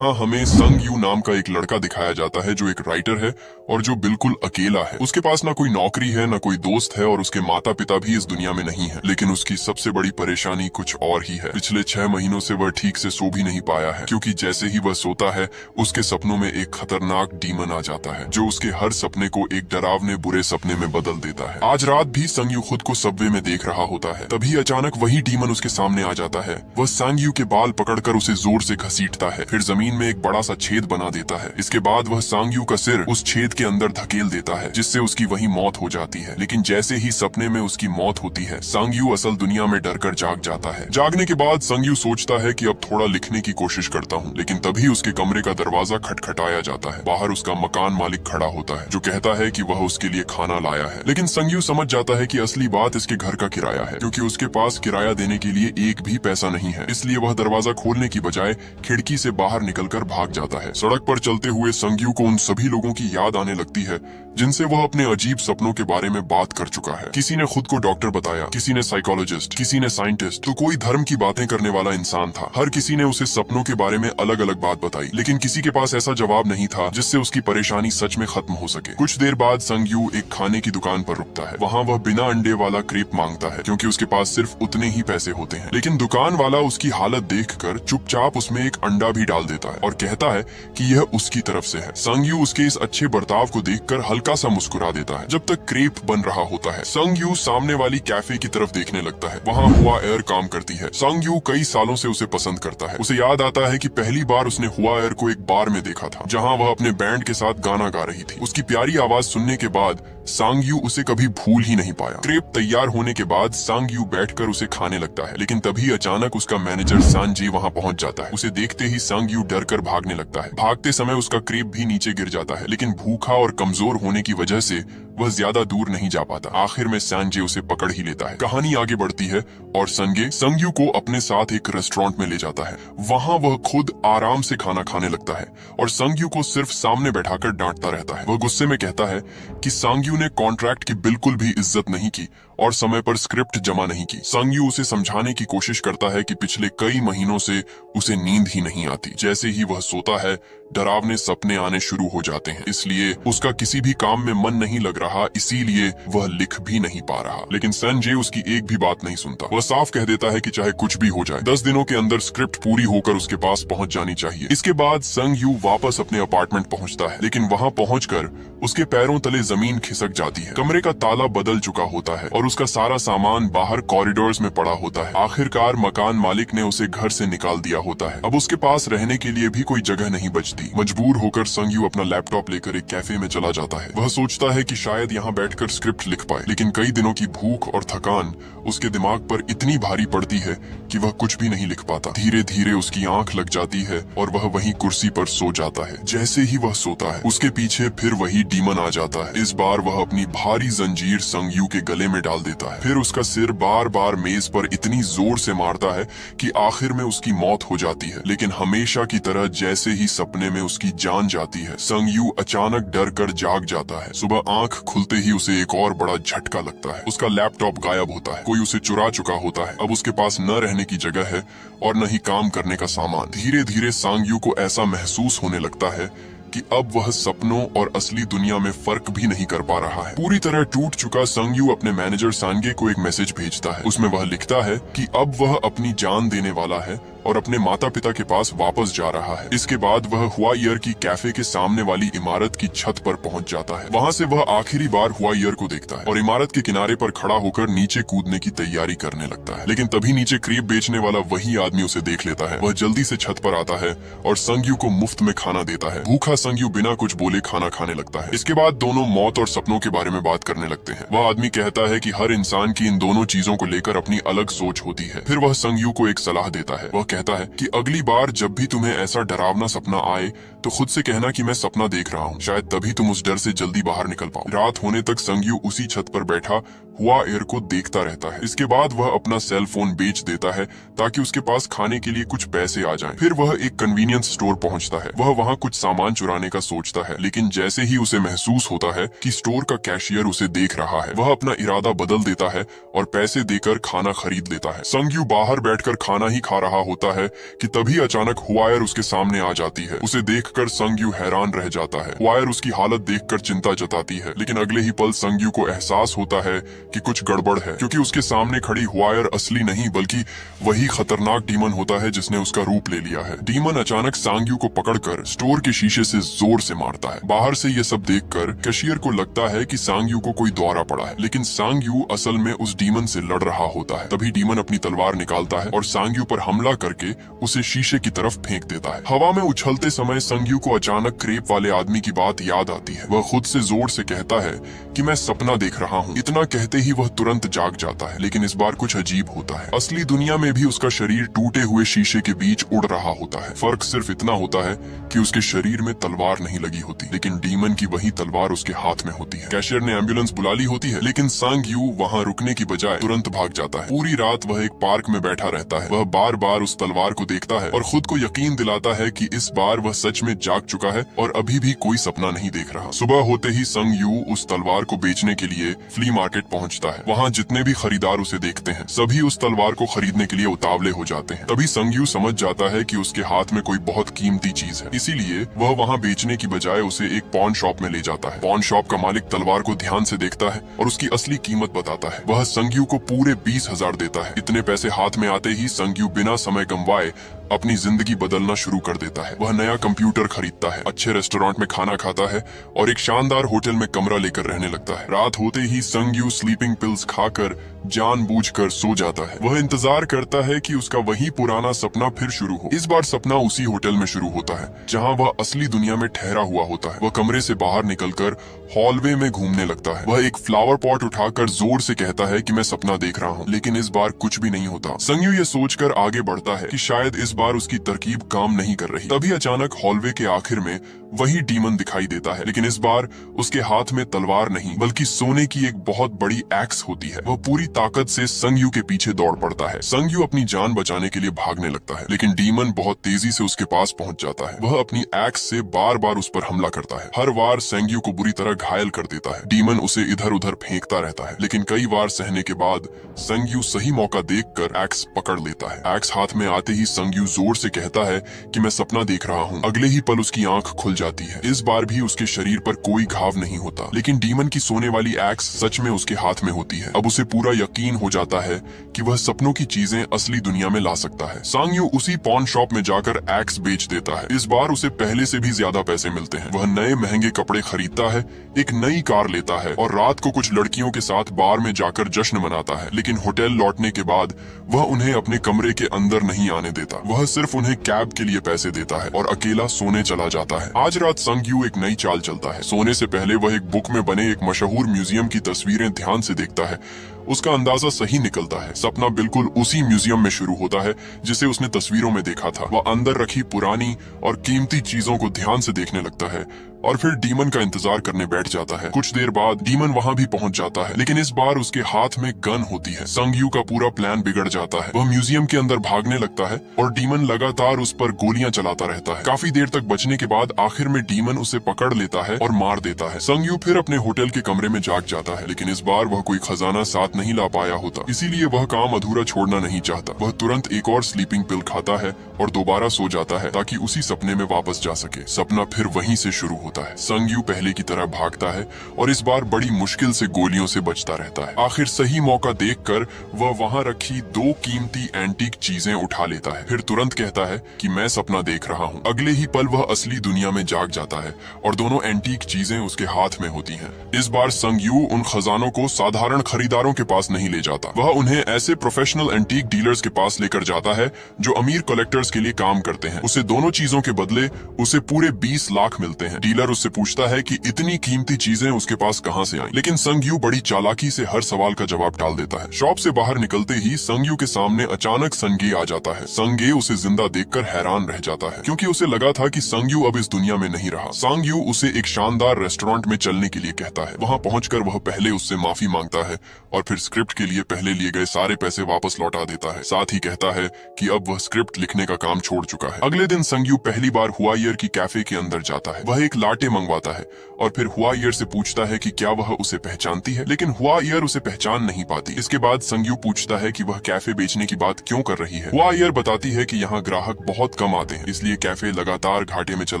हाँ, हमें संग यू नाम का एक लड़का दिखाया जाता है जो एक राइटर है और जो बिल्कुल अकेला है। उसके पास ना कोई नौकरी है, ना कोई दोस्त है और उसके माता पिता भी इस दुनिया में नहीं है। लेकिन उसकी सबसे बड़ी परेशानी कुछ और ही है। पिछले 6 महीनों से वह ठीक से सो भी नहीं पाया है, क्योंकि जैसे ही वह सोता है उसके सपनों में एक खतरनाक डीमन आ जाता है जो उसके हर सपने को एक डरावने बुरे सपने में बदल देता है। आज रात भी संग यू खुद को सबवे में देख रहा होता है, तभी अचानक वही डीमन उसके सामने आ जाता है। वह संग यू के बाल पकड़कर उसे जोर से घसीटता है, फिर जमीन में एक बड़ा सा छेद बना देता है। इसके बाद वह सांग यू का सिर उस छेद के अंदर धकेल देता है, जिससे उसकी वही मौत हो जाती है। लेकिन जैसे ही सपने में उसकी मौत होती है, सांग यू असल दुनिया में डरकर जाग जाता है। जागने के बाद सांग यू सोचता है कि अब थोड़ा लिखने की कोशिश करता हूँ, लेकिन तभी उसके कमरे का दरवाजा खटखटाया जाता है। बाहर उसका मकान मालिक खड़ा होता है, जो कहता है कि वह उसके लिए खाना लाया है। लेकिन सांग यू समझ जाता है कि असली बात इसके घर का किराया है, क्योंकि उसके पास किराया देने के लिए एक भी पैसा नहीं है। इसलिए वह दरवाजा खोलने की बजाय खिड़की से बाहर निकलकर भाग जाता है। सड़क पर चलते हुए संग यू को उन सभी लोगों की याद आने लगती है जिनसे वह अपने अजीब सपनों के बारे में बात कर चुका है। किसी ने खुद को डॉक्टर बताया, किसी ने साइकोलॉजिस्ट, किसी ने साइंटिस्ट, तो कोई धर्म की बातें करने वाला इंसान था। हर किसी ने उसे सपनों के बारे में अलग अलग बात बताई, लेकिन किसी के पास ऐसा जवाब नहीं था जिससे उसकी परेशानी सच में खत्म हो सके। कुछ देर बाद संग यू एक खाने की दुकान पर रुकता है। वहाँ वह बिना अंडे वाला क्रेप मांगता है, क्योंकि उसके पास सिर्फ उतने ही पैसे होते हैं। लेकिन दुकान वाला उसकी हालत देखकर चुपचाप उसमें एक अंडा भी डाल देता है और कहता है कि यह उसकी तरफ से है। संग यू उसके इस अच्छे बर्ताव को देखकर हल्का सा मुस्कुरा देता है। जब तक क्रेप बन रहा होता है, संग यू सामने वाली कैफे की तरफ देखने लगता है। वहाँ हुआ एयर काम करती है। संग यू कई सालों से उसे पसंद करता है। उसे याद आता है कि पहली बार उसने हुआ एयर को एक बार में देखा था, जहाँ वह अपने बैंड के साथ गाना गा रही थी। उसकी प्यारी आवाज सुनने के बाद सांग यू उसे कभी भूल ही नहीं पाया। क्रेप तैयार होने के बाद सांग यू बैठकर उसे खाने लगता है, लेकिन तभी अचानक उसका मैनेजर सांजी वहाँ पहुँच जाता है। उसे देखते ही सांग यू डरकर भागने लगता है। भागते समय उसका क्रेप भी नीचे गिर जाता है, लेकिन भूखा और कमजोर होने की वजह से वह ज्यादा दूर नहीं जा पाता। आखिर में सांजे उसे पकड़ ही लेता है। कहानी आगे बढ़ती है और संगे संग यू को अपने साथ एक रेस्टोरेंट में ले जाता है। वहाँ वह खुद आराम से खाना खाने लगता है और संग यू को सिर्फ सामने बैठाकर डांटता रहता है। वह गुस्से में कहता है कि सांग यू ने कॉन्ट्रैक्ट की बिल्कुल भी इज्जत नहीं की और समय पर स्क्रिप्ट जमा नहीं की। संग यू उसे समझाने की कोशिश करता है कि पिछले कई महीनों से उसे नींद ही नहीं आती। जैसे ही वह सोता है, डरावने सपने आने शुरू हो जाते हैं। इसलिए उसका किसी भी काम में मन नहीं लग रहा, इसीलिए वह लिख भी नहीं पा रहा। लेकिन संजय उसकी एक भी बात नहीं सुनता। वह साफ कह देता है कि चाहे कुछ भी हो जाए, 10 दिनों के अंदर स्क्रिप्ट पूरी होकर उसके पास पहुंच जानी चाहिए। इसके बाद संग यू वापस अपने अपार्टमेंट पहुंचता है, लेकिन वहां पहुंचकर उसके पैरों तले जमीन खिसक जाती है। कमरे का ताला बदल चुका होता है और उसका सारा सामान बाहर कॉरिडोर्स में पड़ा होता है। आखिरकार मकान मालिक ने उसे घर से निकाल दिया होता है। अब उसके पास रहने के लिए भी कोई जगह नहीं बचती। मजबूर होकर संग यू अपना लैपटॉप लेकर एक कैफे में चला जाता है। वह सोचता है कि शायद यहाँ बैठकर स्क्रिप्ट लिख पाए, लेकिन कई दिनों की भूख और थकान उसके दिमाग पर इतनी भारी पड़ती है कि वह कुछ भी नहीं लिख पाता। धीरे धीरे उसकी आंख लग जाती है और वह वहीं कुर्सी पर सो जाता है। जैसे ही वह सोता है, उसके पीछे फिर वही डीमन आ जाता है। इस बार वह अपनी भारी जंजीर संग यू के गले में डाल देता है। फिर उसका सिर बार बार मेज पर इतनी जोर से मारता है कि आखिर में उसकी मौत हो जाती है। लेकिन हमेशा की तरह जैसे ही सपने में उसकी जान जाती है, संग यू अचानक डर कर जाग जाता है। सुबह आंख खुलते ही उसे एक और बड़ा झटका लगता है। उसका लैपटॉप गायब होता है। कोई उसे चुरा चुका होता है। अब उसके पास न रहने की जगह है और न ही काम करने का सामान। धीरे धीरे सांग यू को ऐसा महसूस होने लगता है कि अब वह सपनों और असली दुनिया में फर्क भी नहीं कर पा रहा है। पूरी तरह टूट चुका संग यू अपने मैनेजर सांगे को एक मैसेज भेजता है। उसमें वह लिखता है कि अब वह अपनी जान देने वाला है और अपने माता पिता के पास वापस जा रहा है। इसके बाद वह हुआईयर की कैफे के सामने वाली इमारत की छत पर पहुंच जाता है। वहां से वह आखिरी बार हुआईयर को देखता है और इमारत के किनारे पर खड़ा होकर नीचे कूदने की तैयारी करने लगता है। लेकिन तभी नीचे क्रेप बेचने वाला वही आदमी उसे देख लेता है। वह जल्दी से छत पर आता है और संग यू को मुफ्त में खाना देता है। भूखा संग यू बिना कुछ बोले खाना खाने लगता है। इसके बाद दोनों मौत और सपनों के बारे में बात करने लगते हैं। वह आदमी कहता है कि हर इंसान की इन दोनों चीजों को लेकर अपनी अलग सोच होती है। फिर वह संग यू को एक सलाह देता है। वह कहता है कि अगली बार जब भी तुम्हें ऐसा डरावना सपना आए तो खुद से कहना कि मैं सपना देख रहा हूँ। शायद तभी तुम उस डर से जल्दी बाहर निकल पाओ। रात होने तक संग यू उसी छत पर बैठा हुआ एयर को देखता रहता है। इसके बाद वह अपना सेल फोन बेच देता है ताकि उसके पास खाने के लिए कुछ पैसे आ जाएं। फिर वह एक कन्वीनियंस स्टोर पहुंचता है। वह वहां कुछ सामान चुराने का सोचता है, लेकिन जैसे ही उसे महसूस होता है कि स्टोर का कैशियर उसे देख रहा है, वह अपना इरादा बदल देता है और पैसे देकर खाना खरीद लेता है। संग यू बाहर बैठकर खाना ही खा रहा होता होता है कि तभी अचानक हुआयर उसके सामने आ जाती है। उसे देखकर संग यू हैरान रह जाता है। हुआयर उसकी हालत देखकर चिंता जताती है, लेकिन अगले ही पल संग यू को एहसास होता है कि कुछ गड़बड़ है, क्योंकि उसके सामने खड़ी हुआयर असली नहीं बल्कि वही खतरनाक डीमन होता है जिसने उसका रूप ले लिया है। डीमन अचानक सांग यू को पकड़कर स्टोर के शीशे से जोर से मारता है। बाहर से ये सब देखकर कैशियर को लगता है कि सांग यू को कोई दौरा पड़ा है, लेकिन सांग यू असल में उस डीमन से लड़ रहा होता है। तभी डीमन अपनी तलवार निकालता है और सांग यू पर हमला करके उसे शीशे की तरफ फेंक देता है। हवा में उछलते समय संग यू को अचानक क्रेप वाले आदमी की बात याद आती है। वह खुद से जोर से कहता है कि मैं सपना देख रहा हूँ। इतना कहते ही वह तुरंत जाग जाता है, लेकिन इस बार कुछ अजीब होता है। असली दुनिया में भी उसका शरीर टूटे हुए शीशे के बीच उड़ रहा होता है। फर्क सिर्फ इतना होता है कि उसके शरीर में तलवार नहीं लगी होती, लेकिन डीमन की वही तलवार उसके हाथ में होती है। कैशियर ने एम्बुलेंस बुला ली होती है, लेकिन सांग यू वहाँ रुकने की बजाय तुरंत भाग जाता है। पूरी रात वह एक पार्क में बैठा रहता है। वह बार बार उस तलवार को देखता है और खुद को यकीन दिलाता है कि इस बार वह सच में जाग चुका है और अभी भी कोई सपना नहीं देख रहा। सुबह होते ही संग यू उस तलवार को बेचने के लिए फ्ली मार्केट पहुंचता है। वहाँ जितने भी खरीदार उसे देखते हैं सभी उस तलवार को खरीदने के लिए उतावले हो जाते हैं। तभी संग यू समझ जाता है कि उसके हाथ में कोई बहुत कीमती चीज है, इसीलिए वह वहाँ बेचने की बजाय उसे एक पॉन शॉप में ले जाता है। पॉन शॉप का मालिक तलवार को ध्यान से देखता है और उसकी असली कीमत बताता है। वह संग यू को पूरे 20,000 देता है। इतने पैसे हाथ में आते ही संग यू बिना समय गंवाए अपनी जिंदगी बदलना शुरू कर देता है। वह नया कंप्यूटर खरीदता है, अच्छे रेस्टोरेंट में खाना खाता है और एक शानदार होटल में कमरा लेकर रहने लगता है। रात होते ही संग यू स्लीपिंग पिल्स खाकर जानबूझकर सो जाता है। वह इंतजार करता है कि उसका वही पुराना सपना फिर शुरू हो। इस बार सपना उसी होटल में शुरू होता है जहाँ वह असली दुनिया में ठहरा हुआ होता है। वह कमरे से बाहर निकलकर हॉलवे में घूमने लगता है। वह एक फ्लावर पॉट उठाकर जोर से कहता है कि मैं सपना देख रहा हूँ, लेकिन इस बार कुछ भी नहीं होता। संग यू ये सोचकर आगे बढ़ता है कि शायद इस बार उसकी तरकीब काम नहीं कर रही। तभी अचानक हॉलवे के आखिर में वही डीमन दिखाई देता है, लेकिन इस बार उसके हाथ में तलवार नहीं बल्कि सोने की एक बहुत बड़ी एक्स होती है। वह पूरी ताकत से संग यू के पीछे दौड़ पड़ता है। संग यू अपनी जान बचाने के लिए भागने लगता है, लेकिन डीमन बहुत तेजी से उसके पास पहुंच जाता है। वह अपनी एक्स से बार बार उस पर हमला करता है। हर बार संग यू को बुरी तरह घायल कर देता है। डीमन उसे इधर उधर फेंकता रहता है, लेकिन कई बार सहने के बाद संग यू सही मौका देखकर एक्स पकड़ लेता है। एक्स हाथ में आते ही संग यू जोर से कहता है कि मैं सपना देख रहा हूँ। अगले ही पल उसकी आंख खुल जाती है। इस बार भी उसके शरीर पर कोई घाव नहीं होता, लेकिन डीमन की सोने वाली एक्स सच में उसके हाथ में होती है। अब उसे पूरा यकीन हो जाता है कि वह सपनों की चीजें असली दुनिया में ला सकता है। सांग यू उसी पॉन शॉप में जाकर एक्स बेच देता है। इस बार उसे पहले से भी ज्यादा पैसे मिलते हैं। वह नए महंगे कपड़े खरीदता है, एक नई कार लेता है और रात को कुछ लड़कियों के साथ बार में जाकर जश्न मनाता है। लेकिन होटल लौटने के बाद वह उन्हें अपने कमरे के अंदर नहीं आने देता। वह सिर्फ उन्हें कैब के लिए पैसे देता है और अकेला सोने चला जाता है। आज रात संग यू एक नई चाल चलता है। सोने से पहले वह एक बुक में बने एक मशहूर म्यूजियम की तस्वीरें ध्यान से देखता है। उसका अंदाजा सही निकलता है। सपना बिल्कुल उसी म्यूजियम में शुरू होता है जिसे उसने तस्वीरों में देखा था। वह अंदर रखी पुरानी और कीमती चीजों को ध्यान से देखने लगता है और फिर डीमन का इंतजार करने बैठ जाता है। कुछ देर बाद डीमन वहाँ भी पहुँच जाता है, लेकिन इस बार उसके हाथ में गन होती है। संग यू का पूरा प्लान बिगड़ जाता है। वह म्यूजियम के अंदर भागने लगता है और डीमन लगातार उस पर गोलियां चलाता रहता है। काफी देर तक बचने के बाद आखिर में डीमन उसे पकड़ लेता है और मार देता है। संग यू फिर अपने होटल के कमरे में जाग जाता है, लेकिन इस बार वह कोई खजाना साथ नहीं ला पाया होता, इसीलिए वह काम अधूरा छोड़ना नहीं चाहता। वह तुरंत एक और स्लीपिंग पिल खाता है और दोबारा सो जाता है ताकि उसी सपने में वापस जा सके। सपना फिर वहीं से शुरू होता है। संग यू पहले की तरह भागता है और इस बार बड़ी मुश्किल से गोलियों से बचता रहता है। आखिर सही मौका देखकर वह वहां रखी 2 कीमती एंटीक चीजें उठा लेता है। फिर तुरंत कहता है कि मैं सपना देख रहा हूँ। अगले ही पल वह असली दुनिया में जाग जाता है और दोनों एंटीक चीजें उसके हाथ में होती हैं। इस बार संग यू उन खजानों को साधारण खरीदारों के पास नहीं ले जाता। वह उन्हें ऐसे प्रोफेशनल एंटीक डीलर्स के पास लेकर जाता है जो अमीर कलेक्टर्स के लिए काम करते हैं। उसे दोनों चीजों के बदले उसे पूरे 20 लाख मिलते हैं। डीलर उससे पूछता है कि इतनी कीमती चीजें उसके पास कहां से आई, लेकिन संग यू बड़ी चालाकी से हर सवाल का जवाब टाल देता है। शॉप से बाहर निकलते ही संग यू के सामने अचानक संगे आ जाता है। संगे उसे जिंदा देखकर हैरान रह जाता है, क्योंकि उसे लगा था कि संग यू अब इस दुनिया में नहीं रहा। संग यू उसे एक शानदार रेस्टोरेंट में चलने के लिए कहता है। वहां पहुंचकर वह पहले उससे माफी मांगता है और फिर स्क्रिप्ट के लिए पहले लिए गए सारे पैसे वापस लौटा देता है। साथ ही कहता है कि अब वह स्क्रिप्ट लिखने का काम छोड़ चुका है। अगले दिन संग्यू पहली बार हुआईयर की कैफे के अंदर जाता है। वह एक लाटे मंगवाता है और फिर हुआईयर से पूछता है कि क्या वह उसे पहचानती है, लेकिन हुआईयर उसे पहचान नहीं पाती। इसके बाद संग्यू पूछता है कि वह कैफे बेचने की बात क्यों कर रही है। हुआईयर बताती है कि यहाँ ग्राहक बहुत कम आते हैं, इसलिए कैफे लगातार घाटे में चल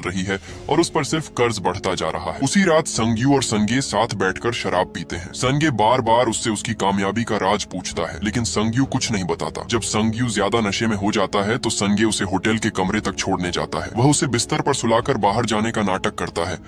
रही है और उस पर सिर्फ कर्ज बढ़ता जा रहा है। उसी रात संग्यू और संगे साथ बैठकर शराब पीते हैं। संगे बार बार उससे उसकी कामयाबी का राज पूछता है, लेकिन संग्यू कुछ नहीं बताता। जब संग्यू ज्यादा नशे में हो जाता है तो संगे उसे होटल के कमरे तक छोड़ने जाता है। वह उसे बिस्तर पर सुलाकर बाहर जाने का नाटक करता है,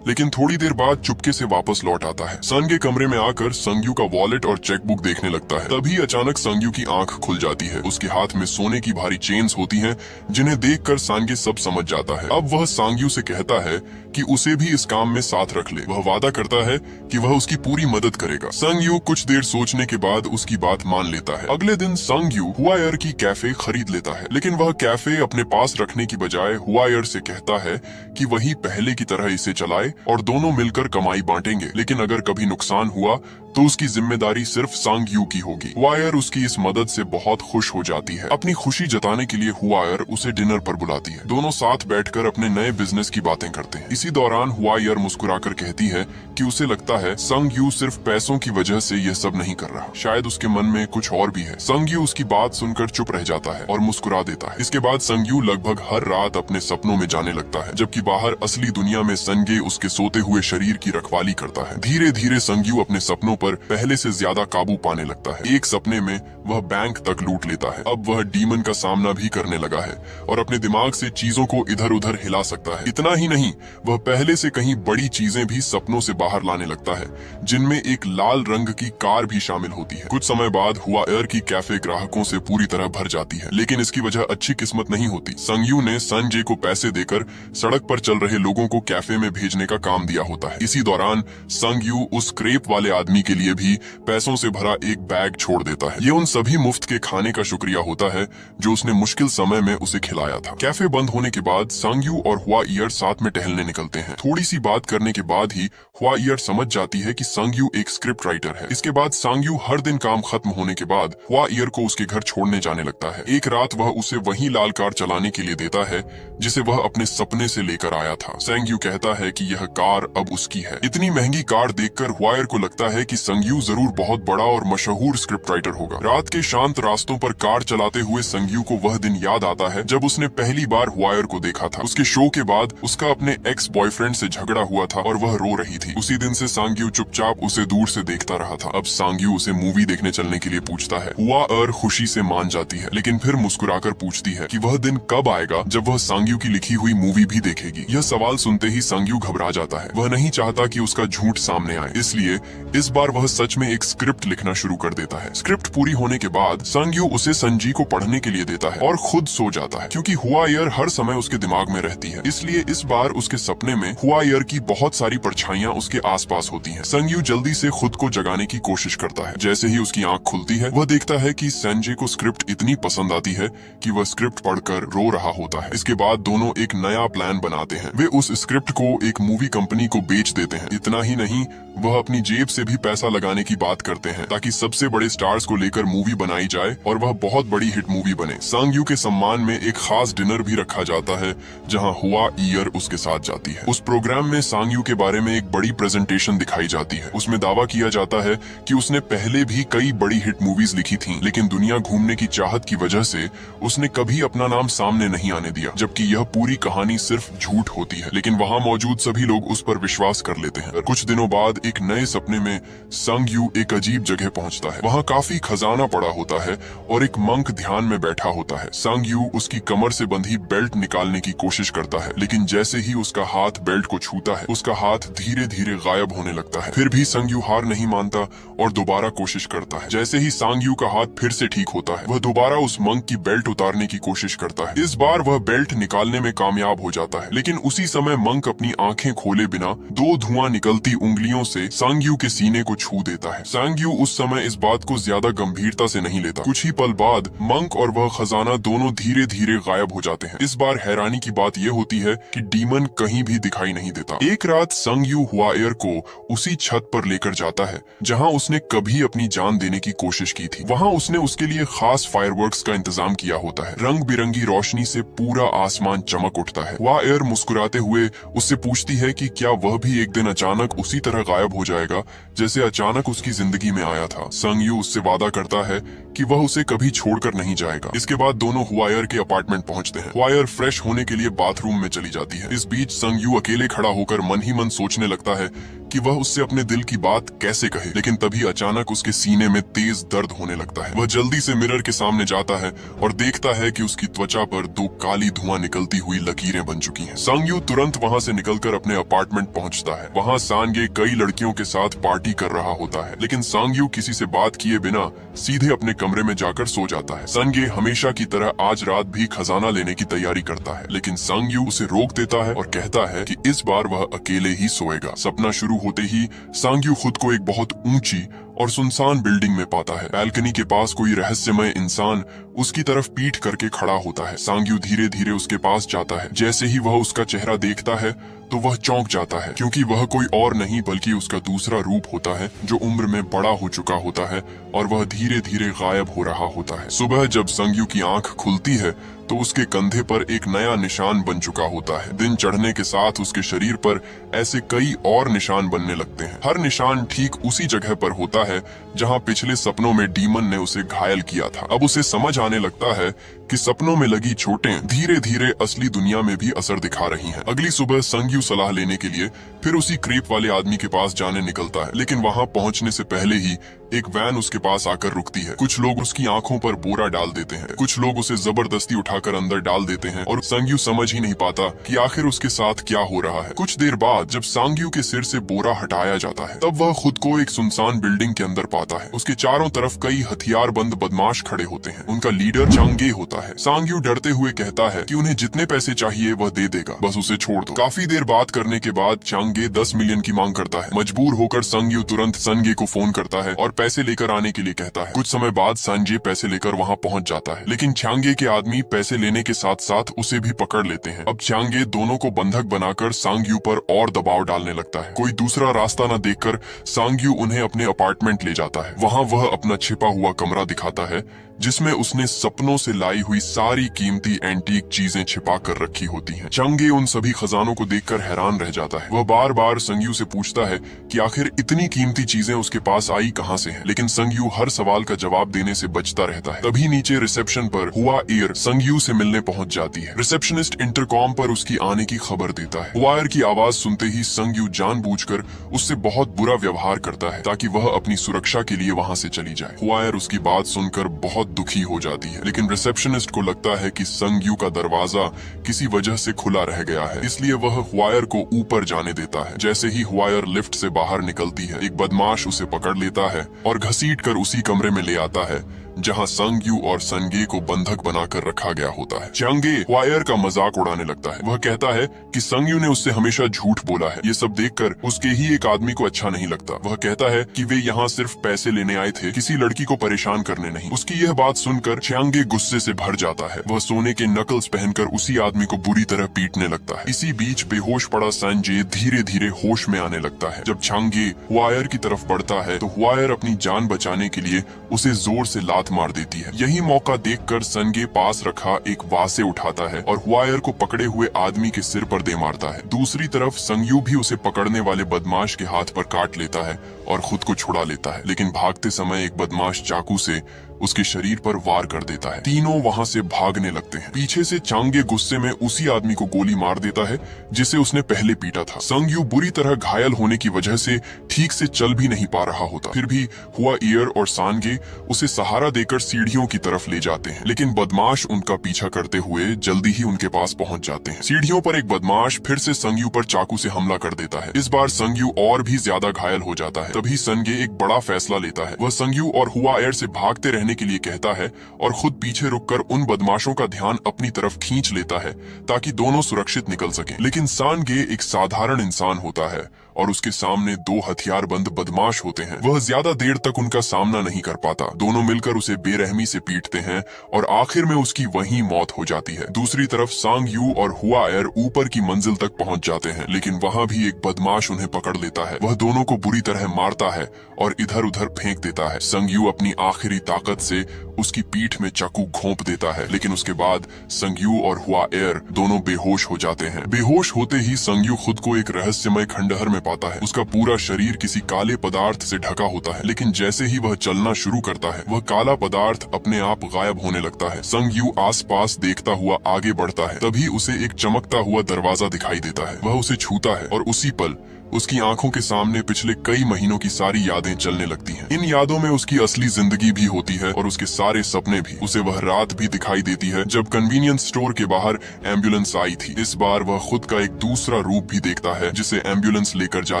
लेकिन थोड़ी देर बाद चुपके से वापस लौट आता है। सन के कमरे में आकर संग्यू का वॉलेट और चेकबुक देखने लगता है। तभी अचानक संग्यू की आंख खुल जाती है। उसके हाथ में सोने की भारी चेन्स होती हैं, जिन्हें देखकर सांगे सब समझ जाता है। अब वह सांग्यू से कहता है कि उसे भी इस काम में साथ रख ले। वह वादा करता है कि वह उसकी पूरी मदद करेगा। संग्यू कुछ देर सोचने के बाद उसकी बात मान लेता है। अगले दिन संग्यू हुआईयर की कैफे खरीद लेता है, लेकिन वह कैफे अपने पास रखने की बजाय हुआईयर से कहता है कि वही पहले की तरह इसे चलाए और दोनों मिलकर कमाई बांटेंगे, लेकिन अगर कभी नुकसान हुआ तो उसकी जिम्मेदारी सिर्फ सांग्यू की होगी। हुआईयर उसकी इस मदद से बहुत खुश हो जाती है। अपनी खुशी जताने के लिए हुआईयर उसे डिनर पर बुलाती है। दोनों साथ बैठकर अपने नए बिजनेस की बातें करते हैं। इसी दौरान हुआईयर मुस्कुराकर कहती है कि उसे लगता है संग्यू सिर्फ पैसों की वजह से यह सब नहीं कर रहा, शायद उसके मन में कुछ और भी है। संग्यू उसकी बात सुनकर चुप रह जाता है और मुस्कुरा देता है। इसके बाद संग्यू लगभग हर रात अपने सपनों में जाने लगता है, जबकि बाहर असली दुनिया में संगे उसके सोते हुए शरीर की रखवाली करता है। धीरे धीरे संग्यू अपने सपनों पर पहले से ज्यादा काबू पाने लगता है। एक सपने में वह बैंक तक लूट लेता है। अब वह डीमन का सामना भी करने लगा है और अपने दिमाग से चीजों को इधर उधर हिला सकता है। इतना ही नहीं, वह पहले से कहीं बड़ी चीजें भी सपनों से बाहर लाने लगता है, जिनमें एक लाल रंग की कार भी शामिल होती है। कुछ समय बाद हुआईयर की कैफे ग्राहकों से पूरी तरह भर जाती है, लेकिन इसकी वजह अच्छी किस्मत नहीं होती। संग्यू ने संजय को पैसे देकर सड़क पर चल रहे लोगों को कैफे में भेजने का काम दिया होता है। इसी दौरान संग्यू उस क्रेप वाले आदमी के लिए भी पैसों से भरा एक बैग छोड़ देता है। ये उन सभी मुफ्त के खाने का शुक्रिया होता है जो उसने मुश्किल समय में उसे खिलाया था। कैफे बंद होने के बाद संग्यू और हुआईयर साथ में टहलने निकलते हैं। थोड़ी सी बात करने के बाद ही हुआईयर समझ जाती है कि संग्यू एक स्क्रिप्ट राइटर है। इसके बाद संग्यू हर दिन काम खत्म होने के बाद हुआईयर को उसके घर छोड़ने जाने लगता है। एक रात वह उसे वही लाल कार चलाने के लिए देता है जिसे वह अपने सपने से लेकर आया था। संग्यू कहता है कि यह कार अब उसकी है। इतनी महंगी कार देखकर हुआईयर को लगता है कि संग्यू जरूर बहुत बड़ा और मशहूर स्क्रिप्ट राइटर होगा। रात के शांत रास्तों पर कार चलाते हुए संग्यू को वह दिन याद आता है जब उसने पहली बार हुआईयर को देखा था। उसके शो के बाद उसका अपने एक्स बॉयफ्रेंड से झगड़ा हुआ था और वह रो रही थी। उसी दिन से संग्यू चुपचाप उसे दूर से देखता रहा था। अब संग्यू उसे मूवी देखने चलने के लिए पूछता है। हुआईयर खुशी से मान जाती है, लेकिन फिर मुस्कुराकर पूछती है कि वह दिन कब आएगा जब वह संग्यू की लिखी हुई मूवी भी देखेगी। यह सवाल सुनते ही संग्यू घबरा जाता है। वह नहीं चाहता कि उसका झूठ सामने आए, इसलिए इस बार वह सच में एक स्क्रिप्ट लिखना शुरू कर देता है। स्क्रिप्ट पूरी होने के बाद संग्यू उसे संजी को पढ़ने के लिए देता है और खुद सो जाता है, क्योंकि हुआईयर हर समय उसके दिमाग में रहती है। इसलिए इस बार उसके सपने में हुआईयर की बहुत सारी परछाइयां उसके आसपास होती हैं। संग्यू जल्दी से खुद को जगाने की कोशिश करता है। जैसे ही उसकी आंख खुलती है, वह देखता है कि संजय को स्क्रिप्ट इतनी पसंद आती है कि वह स्क्रिप्ट पढ़कर रो रहा होता है। इसके बाद दोनों एक नया प्लान बनाते हैं। वे उस स्क्रिप्ट को एक मूवी कंपनी को बेच देते हैं। इतना ही नहीं, वह अपनी जेब से भी पैसा लगाने की बात करते हैं ताकि सबसे बड़े स्टार्स को लेकर मूवी बनाई जाए और वह बहुत बड़ी हिट मूवी बने। संग्यू के सम्मान में एक खास डिनर भी रखा जाता है जहां हुआईयर उसके साथ जाती है। उस प्रोग्राम में संग्यू के बारे में एक बड़ी प्रेजेंटेशन दिखाई जाती है। उसमें दावा किया जाता है कि उसने पहले भी कई बड़ी हिट मूवीज लिखी थी, लेकिन दुनिया घूमने की चाहत की वजह से उसने कभी अपना नाम सामने नहीं आने दिया, जबकि यह पूरी कहानी सिर्फ झूठ होती है। लेकिन वहाँ मौजूद सभी लोग उस पर विश्वास कर लेते हैं। कुछ दिनों बाद एक नए सपने में संग्यू एक अजीब जगह पहुंचता है। वहाँ काफी खजाना पड़ा होता है और एक मंक ध्यान में बैठा होता है। संग्यू उसकी कमर से बंधी बेल्ट निकालने की कोशिश करता है, लेकिन जैसे ही उसका हाथ बेल्ट को छूता है, उसका हाथ धीरे धीरे गायब होने लगता है। फिर भी संग्यू हार नहीं मानता और दोबारा कोशिश करता है। जैसे ही संग्यू का हाथ फिर से ठीक होता है, वह दोबारा उस मंक की बेल्ट उतारने की कोशिश करता है। इस बार वह बेल्ट निकालने में कामयाब हो जाता है, लेकिन उसी समय मंक अपनी आंखें खोले बिना दो धुआं निकलती उंगलियों से संग्यू के सीने को छू देता है। सांग यू उस समय इस बात को ज्यादा गंभीरता से नहीं लेता। कुछ ही पल बाद मंक और वह खजाना दोनों धीरे धीरे गायब हो जाते हैं। इस बार हैरानी की बात यह होती है कि डीमन कहीं भी दिखाई नहीं देता। एक रात संग यू हुआयर को उसी छत पर लेकर जाता है जहां उसने कभी अपनी जान देने की कोशिश की थी। वहां उसने उसके लिए खास फायरवर्क्स का इंतजाम किया होता है। रंग बिरंगी रोशनी से पूरा आसमान चमक उठता है। हुआयर मुस्कुराते हुए उससे पूछती है कि क्या वह भी एक दिन अचानक उसी तरह गायब हो जाएगा जैसे अचानक उसकी जिंदगी में आया था। संग यू उससे वादा करता है कि वह उसे कभी छोड़कर नहीं जाएगा। इसके बाद दोनों हुआयर के अपार्टमेंट पहुंचते हैं। हुआयर फ्रेश होने के लिए बाथरूम में चली जाती है। इस बीच संग यू अकेले खड़ा होकर मन ही मन सोचने लगता है कि वह उससे अपने दिल की बात कैसे कहे। लेकिन तभी अचानक उसके सीने में तेज दर्द होने लगता है। वह जल्दी से मिरर के सामने जाता है और देखता है कि उसकी त्वचा पर दो काली धुआं निकलती हुई लकीरें बन चुकी हैं। सांग यू तुरंत वहां से निकलकर अपने अपार्टमेंट पहुंचता है। वहां सांगे कई लड़कियों के साथ पार्टी कर रहा होता है, लेकिन सांग यू किसी से बात किए बिना सीधे अपने कमरे में जाकर सो जाता है। संगे हमेशा की तरह आज रात भी खजाना लेने की तैयारी करता है, लेकिन सांग यू उसे रोक देता है और कहता है कि इस बार वह अकेले ही सोएगा। सपना शुरू होते ही सांग यू खुद को एक बहुत ऊंची और सुनसान बिल्डिंग में पाता है। बैल्कनी के पास कोई रहस्यमय इंसान उसकी तरफ पीठ करके खड़ा होता है। सांग यू धीरे धीरे उसके पास जाता है। जैसे ही वह उसका चेहरा देखता है तो वह चौंक जाता है, क्योंकि वह कोई और नहीं बल्कि उसका दूसरा रूप होता है जो उम्र में बड़ा हो चुका होता है और वह धीरे धीरे गायब हो रहा होता है। सुबह जब संग यू की आंख खुलती है तो उसके कंधे पर एक नया निशान बन चुका होता है। दिन चढ़ने के साथ उसके शरीर पर ऐसे कई और निशान बनने लगते हैं। हर निशान ठीक उसी जगह पर होता है जहां पिछले सपनों में डीमन ने उसे घायल किया था। अब उसे समझ आने लगता है कि सपनों में लगी चोटें धीरे धीरे असली दुनिया में भी असर दिखा रही हैं। अगली सुबह संग यू सलाह लेने के लिए फिर उसी क्रीप वाले आदमी के पास जाने निकलता है, लेकिन वहां पहुंचने से पहले ही एक वैन उसके पास आकर रुकती है। कुछ लोग उसकी आंखों पर बोरा डाल देते हैं, कुछ लोग उसे जबरदस्ती उठाकर अंदर डाल देते हैं और सांग यू समझ ही नहीं पाता कि आखिर उसके साथ क्या हो रहा है। कुछ देर बाद जब सांग यू के सिर से बोरा हटाया जाता है तब वह खुद को एक सुनसान बिल्डिंग के अंदर पाता है। उसके चारों तरफ कई हथियारबंद बदमाश खड़े होते हैं। उनका लीडर चांगे होता है। सांग यू डरते हुए कहता है कि उन्हें जितने पैसे चाहिए वह दे देगा, बस उसे छोड़ दो। काफी देर बात करने के बाद चांगे 10 मिलियन की मांग करता है। मजबूर होकर संग यू तुरंत संगे को फोन करता है और पैसे लेकर आने के लिए कहता है। कुछ समय बाद संजय पैसे लेकर वहां पहुंच जाता है, लेकिन चांगे के आदमी पैसे लेने के साथ साथ उसे भी पकड़ लेते हैं। अब चांगे दोनों को बंधक बनाकर सांग यू पर और दबाव डालने लगता है। कोई दूसरा रास्ता न देखकर सांग यू उन्हें अपने अपार्टमेंट ले जाता है। वहां वह अपना छिपा हुआ कमरा दिखाता है जिसमें उसने सपनों से लाई हुई सारी कीमती एंटीक चीजें छिपा कर रखी होती हैं। चंगे उन सभी खजानों को देखकर हैरान रह जाता है। वह बार बार संग यू से पूछता है कि आखिर इतनी कीमती चीजें उसके पास आई कहां से हैं, लेकिन संग यू हर सवाल का जवाब देने से बचता रहता है। तभी नीचे रिसेप्शन पर हुआयर संग यू से मिलने पहुंच जाती है। रिसेप्शनिस्ट इंटरकॉम पर उसकी आने की खबर देता है। हुआयर की आवाज सुनते ही संग यू जानबूझकर उससे बहुत बुरा व्यवहार करता है ताकि वह अपनी सुरक्षा के लिए वहां से चली जाए। हुआयर उसकी बात सुनकर बहुत दुखी हो जाती है, लेकिन रिसेप्शनिस्ट को लगता है कि संग यू का दरवाजा किसी वजह से खुला रह गया है, इसलिए वह हुआयर को ऊपर जाने देता है। जैसे ही हुआयर लिफ्ट से बाहर निकलती है, एक बदमाश उसे पकड़ लेता है और घसीट कर उसी कमरे में ले आता है जहां संग यू और संगे को बंधक बनाकर रखा गया होता है। चंगे हुआयर का मजाक उड़ाने लगता है। वह कहता है कि संग यू ने उससे हमेशा झूठ बोला है। ये सब देखकर उसके ही एक आदमी को अच्छा नहीं लगता। वह कहता है कि वे यहाँ सिर्फ पैसे लेने आए थे, किसी लड़की को परेशान करने नहीं। उसकी यह बात सुनकर चंगे गुस्से से भर जाता है। वह सोने के नकल्स पहनकर उसी आदमी को बुरी तरह पीटने लगता है। इसी बीच बेहोश पड़ा संजय धीरे धीरे होश में आने लगता है। जब चंगे हुआयर की तरफ बढ़ता है तो हुआयर अपनी जान बचाने के लिए उसे जोर से लात मार देती है। यही मौका देखकर संगे पास रखा एक वासे उठाता है और हुआयर को पकड़े हुए आदमी के सिर पर दे मारता है। दूसरी तरफ संग यू भी उसे पकड़ने वाले बदमाश के हाथ पर काट लेता है और खुद को छुड़ा लेता है, लेकिन भागते समय एक बदमाश चाकू से उसके शरीर पर वार कर देता है। तीनों वहां से भागने लगते हैं। पीछे से चांगे गुस्से में उसी आदमी को गोली मार देता है जिसे उसने पहले पीटा था। संग यू बुरी तरह घायल होने की वजह से ठीक से चल भी नहीं पा रहा होता। फिर भी हुआयर और सांगे उसे सहारा देकर सीढ़ियों की तरफ ले जाते हैं, लेकिन बदमाश उनका पीछा करते हुए जल्दी ही उनके पास पहुंच जाते हैं। सीढ़ियों पर एक बदमाश फिर से संग यू पर चाकू से हमला कर देता है। इस बार संग यू और भी ज्यादा घायल हो जाता है। तभी संगे एक बड़ा फैसला लेता है। वह संग यू और हुआयर से भागते रहने के लिए कहता है और खुद पीछे रुककर उन बदमाशों का ध्यान अपनी तरफ खींच लेता है ताकि दोनों सुरक्षित निकल सकें। लेकिन सांगे एक साधारण इंसान होता है और उसके सामने दो हथियारबंद बदमाश होते हैं। वह ज्यादा देर तक उनका सामना नहीं कर पाता। दोनों मिलकर उसे बेरहमी से पीटते हैं और आखिर में उसकी वहीं मौत हो जाती है। दूसरी तरफ सांग यू और हुआ एर ऊपर की मंजिल तक पहुंच जाते हैं, लेकिन वहां भी एक बदमाश उन्हें पकड़ लेता है। वह दोनों को बुरी तरह मारता है और इधर उधर फेंक देता है। संग यू अपनी आखिरी ताकत से उसकी पीठ में चाकू घोंप देता है, लेकिन उसके बाद संग यू और हुआ एर दोनों बेहोश हो जाते हैं। बेहोश होते ही संग यू खुद को एक रहस्यमय खंडहर में पाता है। उसका पूरा शरीर किसी काले पदार्थ से ढका होता है, लेकिन जैसे ही वह चलना शुरू करता है वह काला पदार्थ अपने आप गायब होने लगता है। संग यू आसपास देखता हुआ आगे बढ़ता है, तभी उसे एक चमकता हुआ दरवाजा दिखाई देता है। वह उसे छूता है और उसी पल उसकी आंखों के सामने पिछले कई महीनों की सारी यादें चलने लगती हैं। इन यादों में उसकी असली जिंदगी भी होती है और उसके सारे सपने भी। उसे वह रात भी दिखाई देती है जब कन्वीनियंस स्टोर के बाहर एम्बुलेंस आई थी। इस बार वह खुद का एक दूसरा रूप भी देखता है जिसे एम्बुलेंस लेकर जा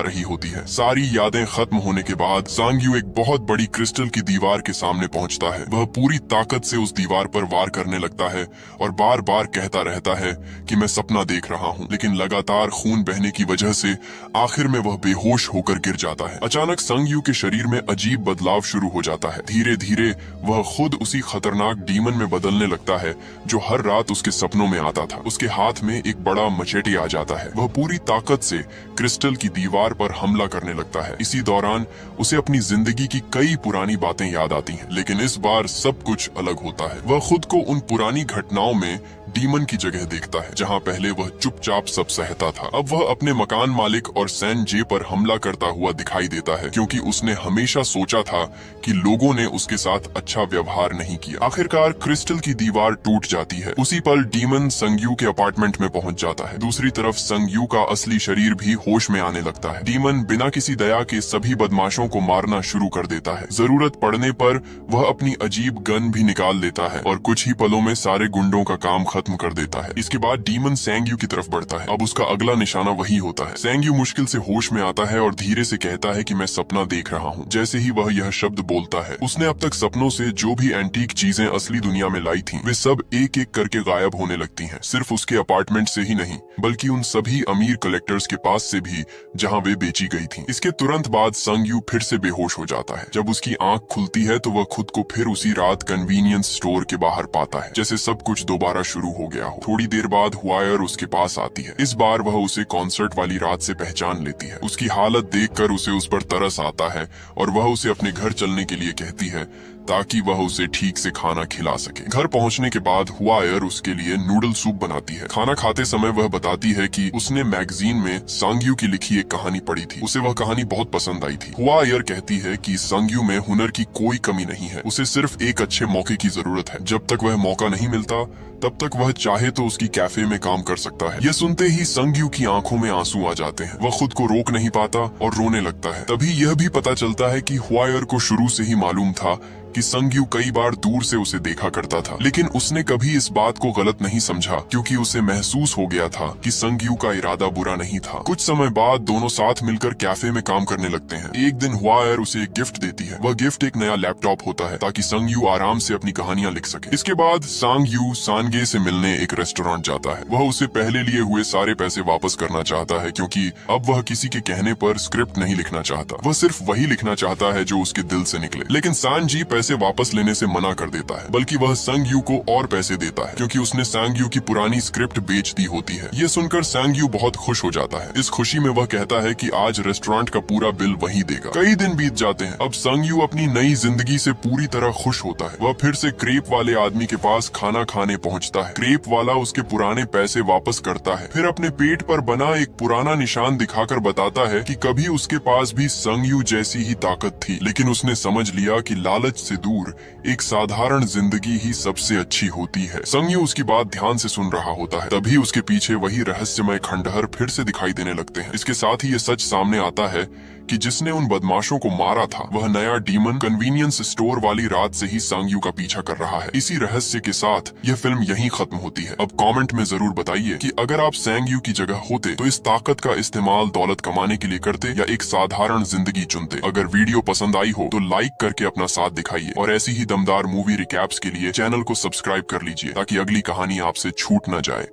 रही होती है। सारी यादें खत्म होने के बाद सांग यू एक बहुत बड़ी क्रिस्टल की दीवार के सामने पहुंचता है। वह पूरी ताकत से उस दीवार पर वार करने लगता है और बार बार कहता रहता है कि मैं सपना देख रहा हूँ, लेकिन लगातार खून बहने की वजह से आखिर में वह बेहोश होकर गिर जाता है। अचानक संग यू के शरीर में अजीब बदलाव शुरू हो जाता है। धीरे धीरे वह खुद उसी खतरनाक डीमन में बदलने लगता है जो हर रात उसके सपनों में आता था। उसके हाथ में एक बड़ा मचेटे आ जाता है। वह पूरी ताकत से क्रिस्टल की दीवार पर हमला करने लगता है। इसी दौरान उसे अपनी जिंदगी की कई पुरानी बातें याद आती हैं, लेकिन इस बार सब कुछ अलग होता है। वह खुद को उन पुरानी घटनाओं में डीमन की जगह देखता है जहां पहले वह चुपचाप सब सहता था। अब वह अपने मकान मालिक और सैन जे पर हमला करता हुआ दिखाई देता है, क्योंकि उसने हमेशा सोचा था कि लोगों ने उसके साथ अच्छा व्यवहार नहीं किया। आखिरकार क्रिस्टल की दीवार टूट जाती है। उसी पल डीमन संग यू के अपार्टमेंट में पहुंच जाता है। दूसरी तरफ संग यू का असली शरीर भी होश में आने लगता है। डीमन बिना किसी दया के सभी बदमाशों को मारना शुरू कर देता है। जरूरत पड़ने पर वह अपनी अजीब गन भी निकाल लेता है और कुछ ही पलों में सारे गुंडों का काम खत्म कर देता है। इसके बाद डीमन सैंग यू की तरफ बढ़ता है। अब उसका अगला निशाना वही होता है। सैंग यू मुश्किल से होश में आता है और धीरे से कहता है कि मैं सपना देख रहा हूँ। जैसे ही वह यह शब्द बोलता है, उसने अब तक सपनों से जो भी एंटीक चीजें असली दुनिया में लाई थीं, वे सब एक एक करके गायब होने लगती हैं। सिर्फ उसके अपार्टमेंट से ही नहीं, बल्कि उन सभी अमीर कलेक्टर्स के पास से भी जहाँ वे बेची गई थी। इसके तुरंत बाद संग यू फिर से बेहोश हो जाता है। जब उसकी आंख खुलती है तो वह खुद को फिर उसी रात कन्वीनियंस स्टोर के बाहर पाता है, जैसे सब कुछ दोबारा शुरू हो गया हो। थोड़ी देर बाद हुआयर उसके पास आती है। इस बार वह उसे कॉन्सर्ट वाली रात से पहचान लेती है। उसकी हालत देखकर उसे उस पर तरस आता है और वह उसे अपने घर चलने के लिए कहती है ताकि वह उसे ठीक से खाना खिला सके। घर पहुंचने के बाद हुआयर उसके लिए नूडल सूप बनाती है। खाना खाते समय वह बताती है कि उसने मैगजीन में सांग यू की लिखी एक कहानी पढ़ी थी। उसे वह कहानी बहुत पसंद आई थी। हुआयर कहती है कि सांग यू में हुनर की कोई कमी नहीं है, उसे सिर्फ एक अच्छे मौके की जरूरत है। जब तक वह मौका नहीं मिलता तब तक वह चाहे तो उसकी कैफे में काम कर सकता है। यह सुनते ही संग यू की आंखों में आंसू आ जाते हैं। वह खुद को रोक नहीं पाता और रोने लगता है। तभी यह भी पता चलता है कि हुआयर को शुरू से ही मालूम था कि संग यू कई बार दूर से उसे देखा करता था, लेकिन उसने कभी इस बात को गलत नहीं समझा, क्योंकि उसे महसूस हो गया था कि संग यू का इरादा बुरा नहीं था। कुछ समय बाद दोनों साथ मिलकर कैफे में काम करने लगते हैं। एक दिन हुआयर उसे एक गिफ्ट देती है। वह गिफ्ट एक नया लैपटॉप होता है ताकि संग यू आराम से अपनी कहानियां लिख सके। इसके बाद सांग यू सांगे से मिलने एक रेस्टोरेंट जाता है। वह उसे पहले लिए हुए सारे पैसे वापस करना चाहता है, क्योंकि अब वह किसी के कहने पर स्क्रिप्ट नहीं लिखना चाहता। वह सिर्फ वही लिखना चाहता है जो उसके दिल से निकले। लेकिन सांग जी पैसे वापस लेने से मना कर देता है, बल्कि वह संग यू को और पैसे देता है, क्योंकि उसने सांग यू की पुरानी स्क्रिप्ट बेच दी होती है। ये सुनकर सांग यू बहुत खुश हो जाता है। इस खुशी में वह कहता है कि आज रेस्टोरेंट का पूरा बिल वही देगा। कई दिन बीत जाते हैं। अब संग यू अपनी नई जिंदगी से पूरी तरह खुश होता है। वह फिर से क्रेप वाले आदमी के पास खाना खाने पहुंचता है। क्रेप वाला उसके पुराने पैसे वापस करता है, फिर अपने पेट पर बना एक पुराना निशान दिखाकर बताता है कि कभी उसके पास भी संग यू जैसी ही ताकत थी, लेकिन उसने समझ लिया कि लालच से दूर एक साधारण जिंदगी ही सबसे अच्छी होती है। संग यू उसकी बात ध्यान से सुन रहा होता है। तभी उसके पीछे वही रहस्यमय खंडहर फिर से दिखाई देने लगते हैं। इसके साथ ही ये सच सामने आता है कि जिसने उन बदमाशों को मारा था वह नया डीमन कन्वीनियंस स्टोर वाली रात से ही सांग यू का पीछा कर रहा है। इसी रहस्य के साथ यह फिल्म यहीं खत्म होती है। अब कमेंट में जरूर बताइए कि अगर आप सांग यू की जगह होते तो इस ताकत का इस्तेमाल दौलत कमाने के लिए करते या एक साधारण जिंदगी चुनते। अगर वीडियो पसंद आई हो तो लाइक करके अपना साथ दिखाइए और ऐसी ही दमदार मूवी रिकैप्स के लिए चैनल को सब्सक्राइब कर लीजिए ताकि अगली कहानी आपसे छूट न जाए।